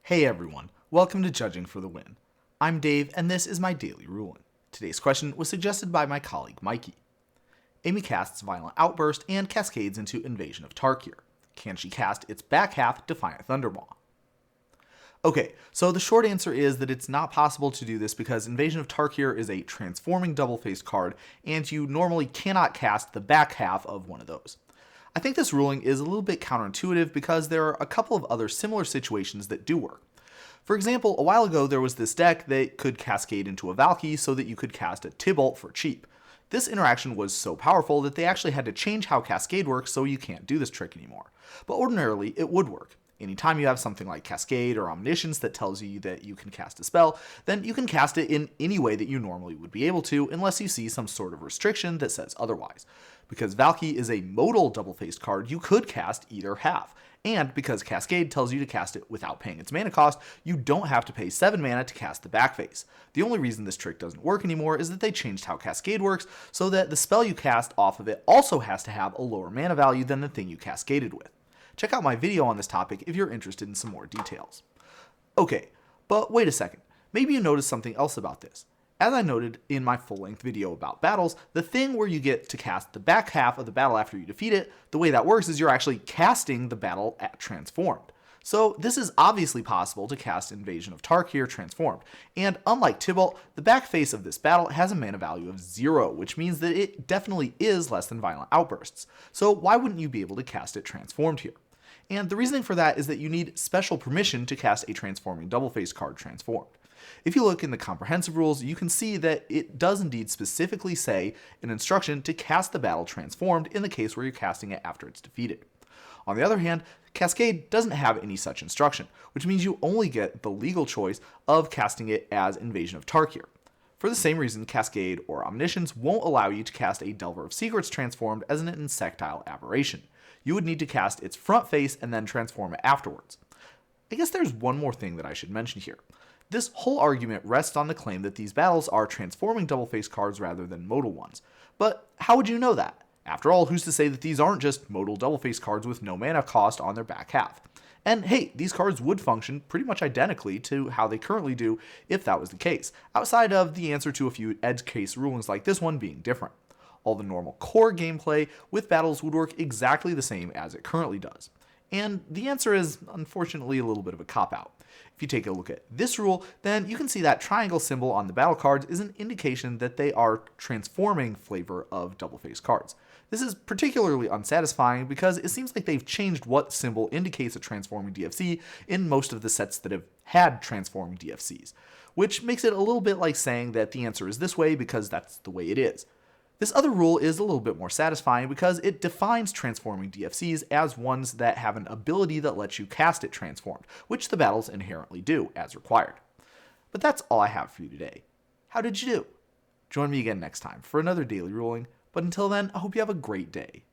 Hey everyone, welcome to Judging for the Win. I'm Dave and this is my daily ruling. Today's question was suggested by my colleague Mikey. Amy casts Violent Outburst and cascades into Invasion of Tarkir. Can she cast its back half, Defiant Thundermaw? Okay, so the short answer is that it's not possible to do this because Invasion of Tarkir is a transforming double-faced card and you normally cannot cast the back half of one of those. I think this ruling is a little bit counterintuitive because there are a couple of other similar situations that do work. For example, a while ago there was this deck that could cascade into a Valky so that you could cast a Tybalt for cheap. This interaction was so powerful that they actually had to change how Cascade works so you can't do this trick anymore. But ordinarily it would work. Anytime you have something like Cascade or Omniscience that tells you that you can cast a spell, then you can cast it in any way that you normally would be able to unless you see some sort of restriction that says otherwise. Because Valky is a modal double-faced card, you could cast either half. And because Cascade tells you to cast it without paying its mana cost, you don't have to pay 7 mana to cast the back face. The only reason this trick doesn't work anymore is that they changed how Cascade works so that the spell you cast off of it also has to have a lower mana value than the thing you cascaded with. Check out my video on this topic if you're interested in some more details. Okay, but wait a second. Maybe you noticed something else about this. As I noted in my full-length video about battles, the thing where you get to cast the back half of the battle after you defeat it, the way that works is you're actually casting the battle at transformed. So this is obviously possible to cast Invasion of Tarkir transformed, and unlike Tybalt, the back face of this battle has a mana value of 0, which means that it definitely is less than Violent Outbursts. So why wouldn't you be able to cast it transformed here? And the reasoning for that is that you need special permission to cast a transforming double-faced card transformed. If you look in the comprehensive rules, you can see that it does indeed specifically say an instruction to cast the battle transformed in the case where you're casting it after it's defeated. On the other hand, Cascade doesn't have any such instruction, which means you only get the legal choice of casting it as Invasion of Tarkir. For the same reason, Cascade or Omniscience won't allow you to cast a Delver of Secrets transformed as an insectile aberration. You would need to cast its front face and then transform it afterwards. I guess there's one more thing that I should mention here. This whole argument rests on the claim that these battles are transforming double-faced cards rather than modal ones. But how would you know that? After all, who's to say that these aren't just modal double-faced cards with no mana cost on their back half? And hey, these cards would function pretty much identically to how they currently do if that was the case, outside of the answer to a few edge case rulings like this one being different. All the normal core gameplay with battles would work exactly the same as it currently does. And the answer is, unfortunately, a little bit of a cop-out. If you take a look at this rule, then you can see that triangle symbol on the battle cards is an indication that they are transforming flavor of double-faced cards. This is particularly unsatisfying because it seems like they've changed what symbol indicates a transforming DFC in most of the sets that have had transforming DFCs, which makes it a little bit like saying that the answer is this way because that's the way it is. This other rule is a little bit more satisfying because it defines transforming DFCs as ones that have an ability that lets you cast it transformed, which the battles inherently do, as required. But that's all I have for you today. How did you do? Join me again next time for another daily ruling, but until then, I hope you have a great day.